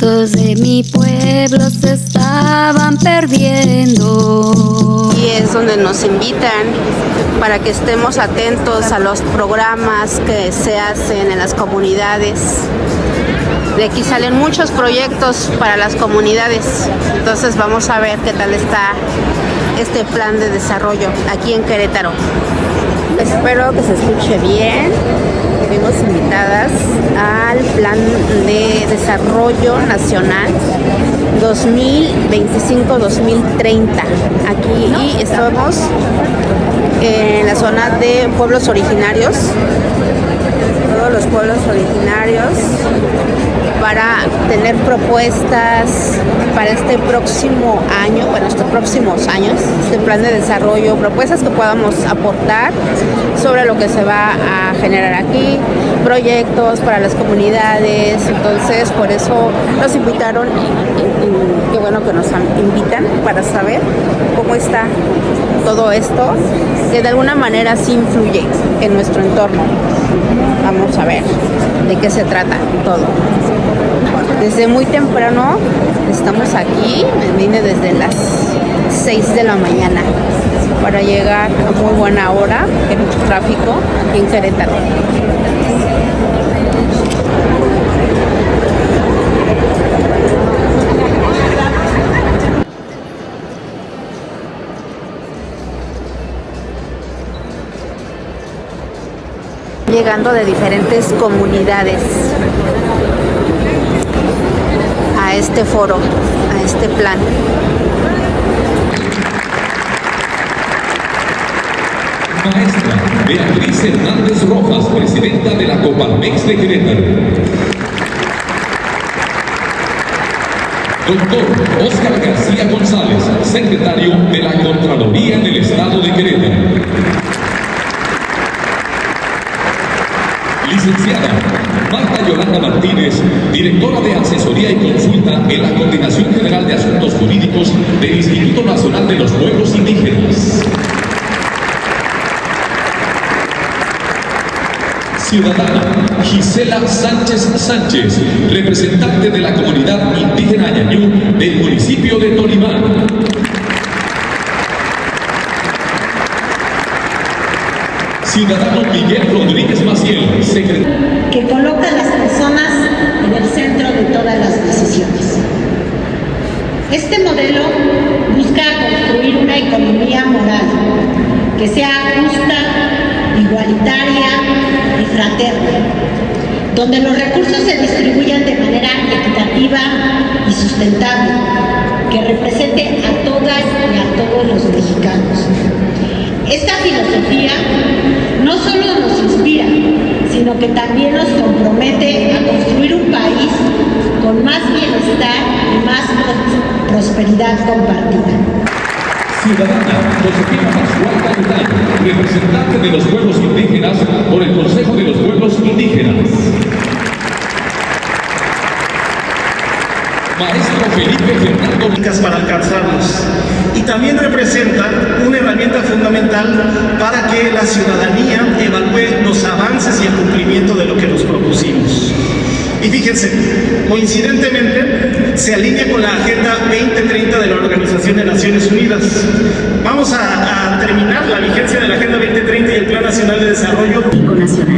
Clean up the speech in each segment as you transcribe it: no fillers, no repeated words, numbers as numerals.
secretos de mi pueblo se estaban perdiendo. Y es donde nos invitan para que estemos atentos a los programas que se hacen en las comunidades. De aquí salen muchos proyectos para las comunidades. Entonces vamos a ver qué tal está este plan de desarrollo aquí en Querétaro. Espero que se escuche bien. Fuimos invitadas al Plan de Desarrollo Nacional 2025-2030. Aquí estamos en la zona de pueblos originarios, todos los pueblos originarios, para tener propuestas para este próximo año, bueno, estos próximos años, este plan de desarrollo, propuestas que podamos aportar sobre lo que se va a generar aquí, proyectos para las comunidades. Entonces, por eso nos invitaron y qué bueno que nos invitan para saber cómo está todo esto, que de alguna manera sí influye en nuestro entorno. Vamos a ver de qué se trata todo. Desde muy temprano estamos aquí, vine desde las 6 de la mañana para llegar a muy buena hora, hay mucho tráfico aquí en Querétaro. Llegando de diferentes comunidades a este foro, a este plan. Maestra Beatriz Hernández Rojas, presidenta de la Coparmex de Querétaro. Doctor Óscar García González, secretario de la Contraloría del Estado de Querétaro. Licenciada Marta Yolanda Martínez, directora de Asesoría y Consulta en la Coordinación General de Asuntos Jurídicos del Instituto Nacional de los Pueblos Indígenas. Ciudadana Gisela Sánchez Sánchez, representante de la comunidad indígena Ñañú del municipio de Tolimán. Ciudadano Miguel Rodríguez Maciel, secretario. Que coloca a las personas en el centro de todas las decisiones. Este modelo busca construir una economía moral que sea justa, igualitaria y fraterna, donde los recursos se distribuyan de manera equitativa y sustentable, que represente a todas y a todos los mexicanos. Esta filosofía no solo nos inspira, sino que también nos compromete a construir un país con más bienestar y más prosperidad compartida. Ciudadana Josefina Pascual Capitán, representante de los pueblos indígenas por el Consejo de los Pueblos Indígenas. Maestro Felipe Fernando para alcanzarlos, y también representa una herramienta fundamental para que la ciudadanía evalúe los avances y el cumplimiento de lo que nos propusimos. Y fíjense, coincidentemente se alinea con la Agenda 2030 de la Organización de Naciones Unidas. Vamos a terminar la vigencia de la Agenda 2030 y el Plan Nacional de Desarrollo. Nacional.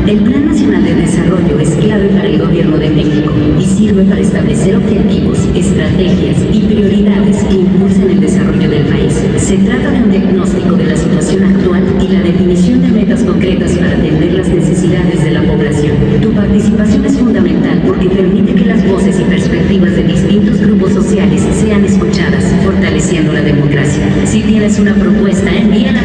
El Plan Nacional de Desarrollo es clave para el Gobierno de México y sirve para establecer objetivos, estrategias y prioridades que impulsen el desarrollo del país. Se trata de un diagnóstico de la situación actual y la definición de metas concretas para atender las necesidades de la población. Tu participación es fundamental porque permite que las voces y perspectivas de distintos grupos sociales sean escuchadas, fortaleciendo la democracia. Si tienes una propuesta, envíala.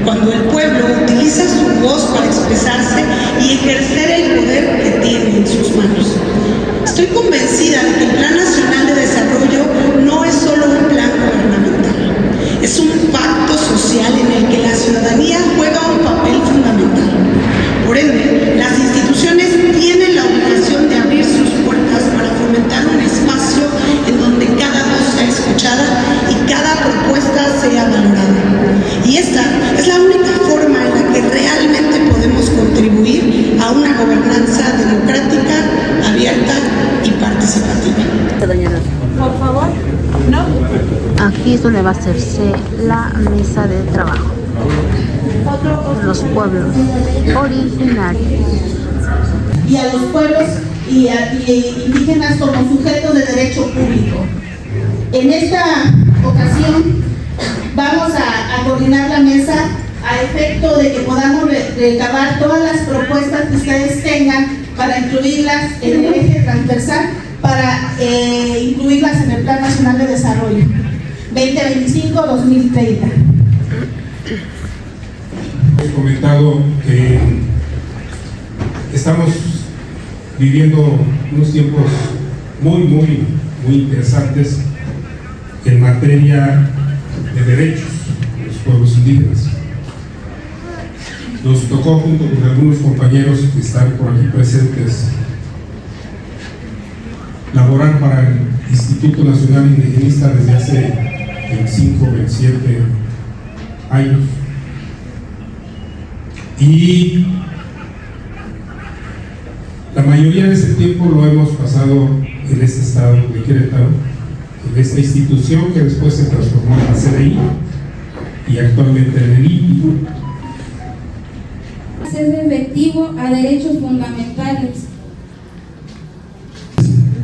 Cuando el pueblo utiliza su voz para expresarse y ejercer el poder que tiene en sus manos. Estoy convencida de que el Plan Nacional de Desarrollo no es solo un plan gubernamental, es un pacto social en el que la ciudadanía juega un papel fundamental. Por ende, las instituciones tienen la obligación de abrir sus puertas para fomentar un espacio en donde cada voz sea escuchada y cada propuesta sea valorada. Y esta es la única forma en la que realmente podemos contribuir a una gobernanza democrática, abierta y participativa. Aquí es donde va a hacerse la mesa de trabajo de los pueblos originarios. Y a los pueblos y indígenas como sujetos de derecho público. En esta ocasión vamos a coordinar la mesa a efecto de que podamos recabar todas las propuestas que ustedes tengan para incluirlas en el eje transversal, para incluirlas en el Plan Nacional de Desarrollo 2025-2030. Hemos comentado que estamos viviendo unos tiempos muy interesantes en materia de derechos de los pueblos indígenas. Nos tocó, junto con algunos compañeros que están por aquí presentes, laborar para el Instituto Nacional Indigenista desde hace 25, 27 años. Y la mayoría de ese tiempo lo hemos pasado en este estado de Querétaro, en esta institución que después se transformó en la CDI y actualmente en el INPI. Es efectivo a derechos fundamentales.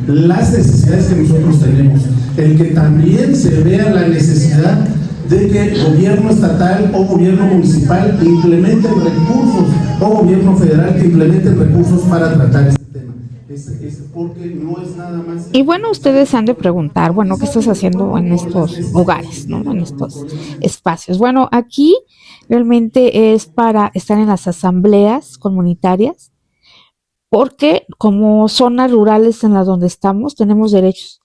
Las necesidades que nosotros tenemos, el que también se vea la necesidad de que el gobierno estatal o gobierno municipal implementen recursos, o gobierno federal que implementen recursos para tratar este tema. Porque no es nada más. Y bueno, ustedes han de preguntar, bueno, ¿qué estás haciendo en estos lugares, ¿no? En estos espacios. Bueno, aquí realmente es para estar en las asambleas comunitarias, porque como zonas rurales en las donde estamos, tenemos derechos.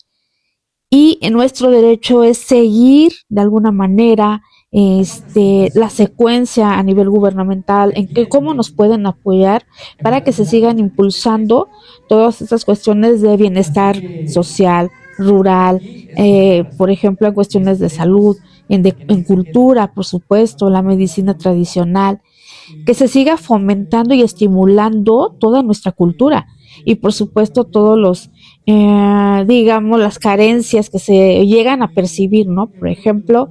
Y nuestro derecho es seguir de alguna manera la secuencia a nivel gubernamental, en que cómo nos pueden apoyar para que se sigan impulsando todas estas cuestiones de bienestar social, rural, por ejemplo, en cuestiones de salud, en cultura, por supuesto, la medicina tradicional, que se siga fomentando y estimulando toda nuestra cultura y por supuesto todos los digamos las carencias que se llegan a percibir, ¿no? Por ejemplo,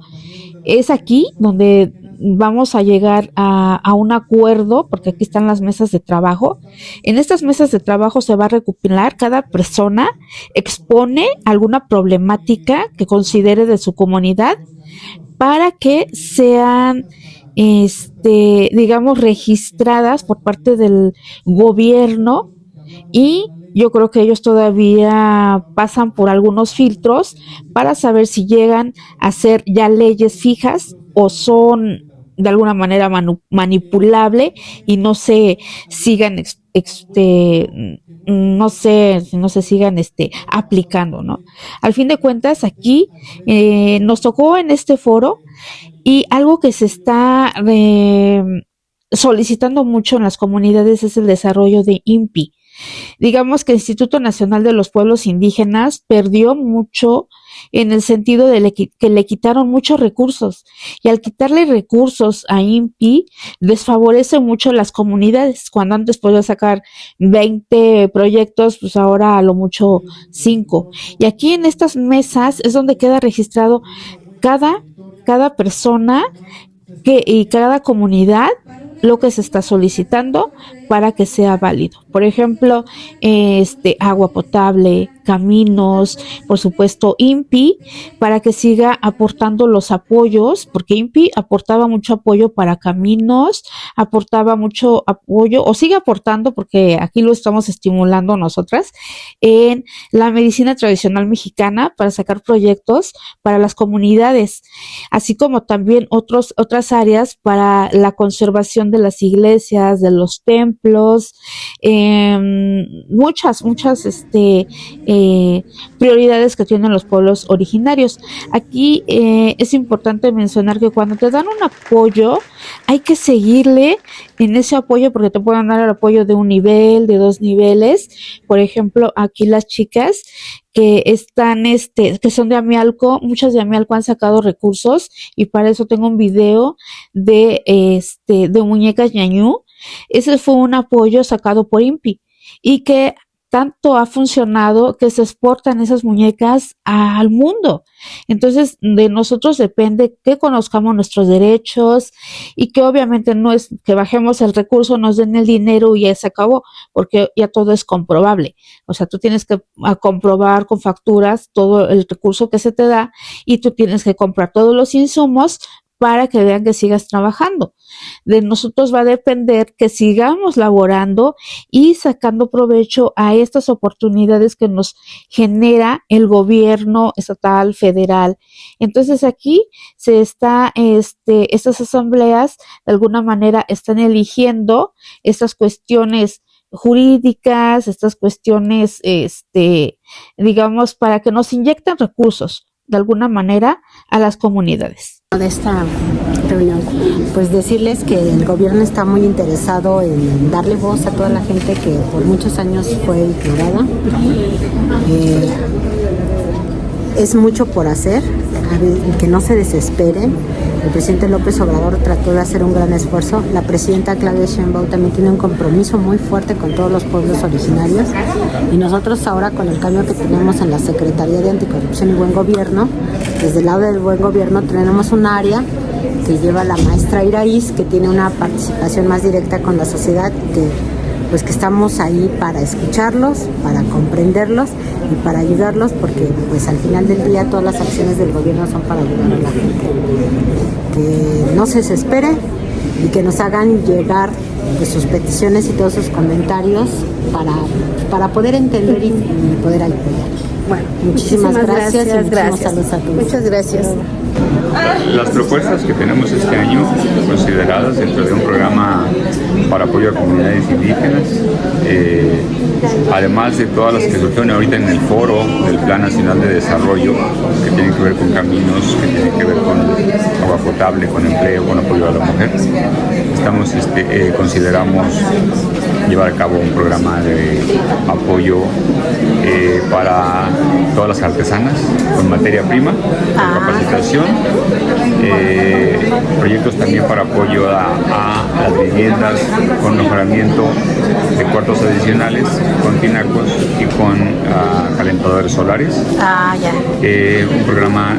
es aquí donde vamos a llegar a un acuerdo, porque aquí están las mesas de trabajo. En estas mesas de trabajo se va a recopilar, cada persona expone alguna problemática que considere de su comunidad para que sean digamos registradas por parte del gobierno, y yo creo que ellos todavía pasan por algunos filtros para saber si llegan a ser ya leyes fijas o son de alguna manera manipulable y no se sigan no se sigan aplicando, ¿no? Al fin de cuentas, aquí nos tocó en este foro, y algo que se está solicitando mucho en las comunidades es el desarrollo de INPI. Digamos que el Instituto Nacional de los Pueblos Indígenas perdió mucho en el sentido de que le quitaron muchos recursos, y al quitarle recursos a INPI desfavorece mucho a las comunidades. Cuando antes podía sacar 20 proyectos, pues ahora a lo mucho 5. Y aquí en estas mesas es donde queda registrado cada persona y cada comunidad lo que se está solicitando para que sea válido. Por ejemplo, agua potable, caminos, por supuesto INPI, para que siga aportando los apoyos, porque INPI aportaba mucho apoyo para caminos, aportaba mucho apoyo, o sigue aportando, porque aquí lo estamos estimulando nosotras, en la medicina tradicional mexicana para sacar proyectos para las comunidades, así como también otras áreas para la conservación de las iglesias, de los templos, muchas prioridades que tienen los pueblos originarios. Aquí es importante mencionar que cuando te dan un apoyo, hay que seguirle en ese apoyo, porque te pueden dar el apoyo de un nivel, de 2 niveles. Por ejemplo, aquí las chicas que están, que son de Amialco, muchas de Amialco han sacado recursos, y para eso tengo un video de muñecas ñañú. Ese fue un apoyo sacado por INPI, y que tanto ha funcionado que se exportan esas muñecas al mundo. Entonces, de nosotros depende que conozcamos nuestros derechos y que obviamente no es que bajemos el recurso, nos den el dinero y ya se acabó, porque ya todo es comprobable. O sea, tú tienes que comprobar con facturas todo el recurso que se te da y tú tienes que comprar todos los insumos para que vean que sigas trabajando. De nosotros va a depender que sigamos laborando y sacando provecho a estas oportunidades que nos genera el gobierno estatal, federal. Entonces aquí se está, estas asambleas de alguna manera están eligiendo estas cuestiones jurídicas, estas cuestiones, digamos, para que nos inyecten recursos de alguna manera a las comunidades. De esta reunión, pues decirles que el gobierno está muy interesado en darle voz a toda la gente que por muchos años fue ignorada. Es mucho por hacer, que no se desesperen. El presidente López Obrador trató de hacer un gran esfuerzo. La presidenta Claudia Sheinbaum también tiene un compromiso muy fuerte con todos los pueblos originarios. Y nosotros ahora, con el cambio que tenemos en la Secretaría de Anticorrupción y Buen Gobierno, desde el lado del Buen Gobierno tenemos un área que lleva la maestra Iraíz, que tiene una participación más directa con la sociedad, que estamos ahí para escucharlos, para comprenderlos y para ayudarlos, porque pues al final del día todas las acciones del gobierno son para ayudar a la gente. Que no se desespere y que nos hagan llegar pues, sus peticiones y todos sus comentarios para poder entender y poder ayudar. Bueno, muchísimas gracias y muchísimos saludos a todos. Muchas gracias. Las propuestas que tenemos este año, consideradas dentro de un programa para apoyo a comunidades indígenas, además de todas las que surgieron ahorita en el foro del Plan Nacional de Desarrollo, que tienen que ver con caminos, que tienen que ver con agua potable, con empleo, con apoyo a la mujer, consideramos llevar a cabo un programa de apoyo para todas las artesanas con materia prima, con capacitación, proyectos también para apoyo a las viviendas con mejoramiento de cuartos adicionales, con tinacos y con calentadores solares. Un programa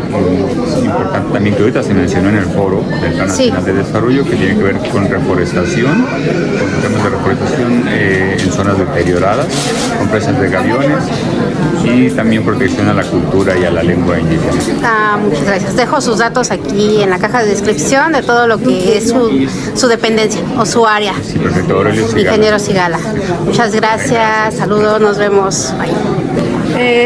importante también que ahorita se mencionó en el foro del Plan Nacional de Desarrollo, que tiene que ver con reforestación, con temas de reforestación en zonas deterioradas, con presas de gaviones y también protección a la cultura y a la lengua indígena. Muchas gracias. Dejo sus datos aquí en la caja de descripción de todo lo que es su dependencia o su área. Sí, perfecto. Aurelio Sigala. Ingeniero Sigala. Muchas gracias. Saludos. Nos vemos. Bye.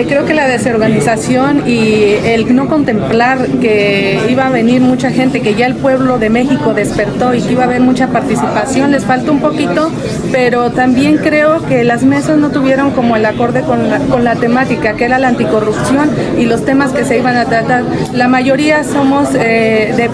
Creo que la desorganización y el no contemplar que iba a venir mucha gente, que ya el pueblo de México despertó y que iba a haber mucha participación, les falta un poquito, pero también creo que las mesas no tuvieron como el acorde con la temática, que era la anticorrupción y los temas que se iban a tratar. La mayoría somos de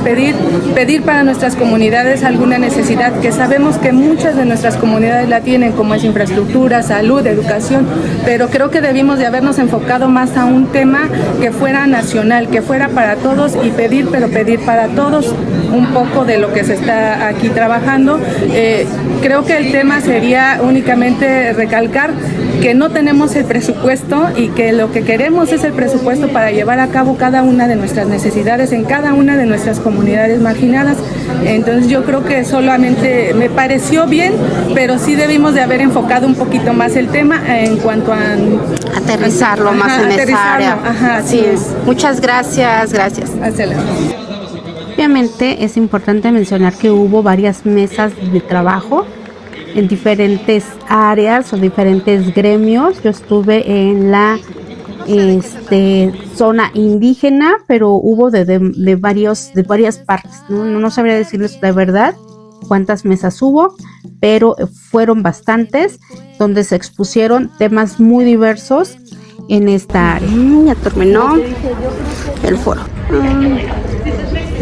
pedir para nuestras comunidades alguna necesidad, que sabemos que muchas de nuestras comunidades la tienen, como es infraestructura, salud, educación, pero creo que debimos de habernos enfocado más a un tema que fuera nacional, que fuera para todos y pedir para todos un poco de lo que se está aquí trabajando. Creo que el tema sería únicamente recalcar que no tenemos el presupuesto y que lo que queremos es el presupuesto para llevar a cabo cada una de nuestras necesidades en cada una de nuestras comunidades marginadas. Entonces yo creo que solamente me pareció bien, pero sí debimos de haber enfocado un poquito más el tema en cuanto a aterrizarlo más en esa área. Así es. Muchas gracias. Obviamente es importante mencionar que hubo varias mesas de trabajo en diferentes áreas o diferentes gremios. Yo estuve en la zona indígena, pero hubo de varias partes. No sabría decirles la verdad cuántas mesas hubo, pero fueron bastantes, donde se expusieron temas muy diversos en esta área. Ya terminó el foro.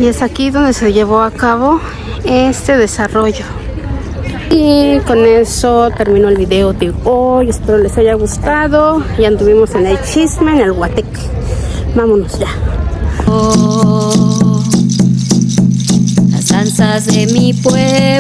Y es aquí donde se llevó a cabo este desarrollo. Y con eso terminó el video de hoy. Espero les haya gustado. Ya anduvimos en el chisme, en el guateque. Vámonos ya. Las danzas de mi pueblo.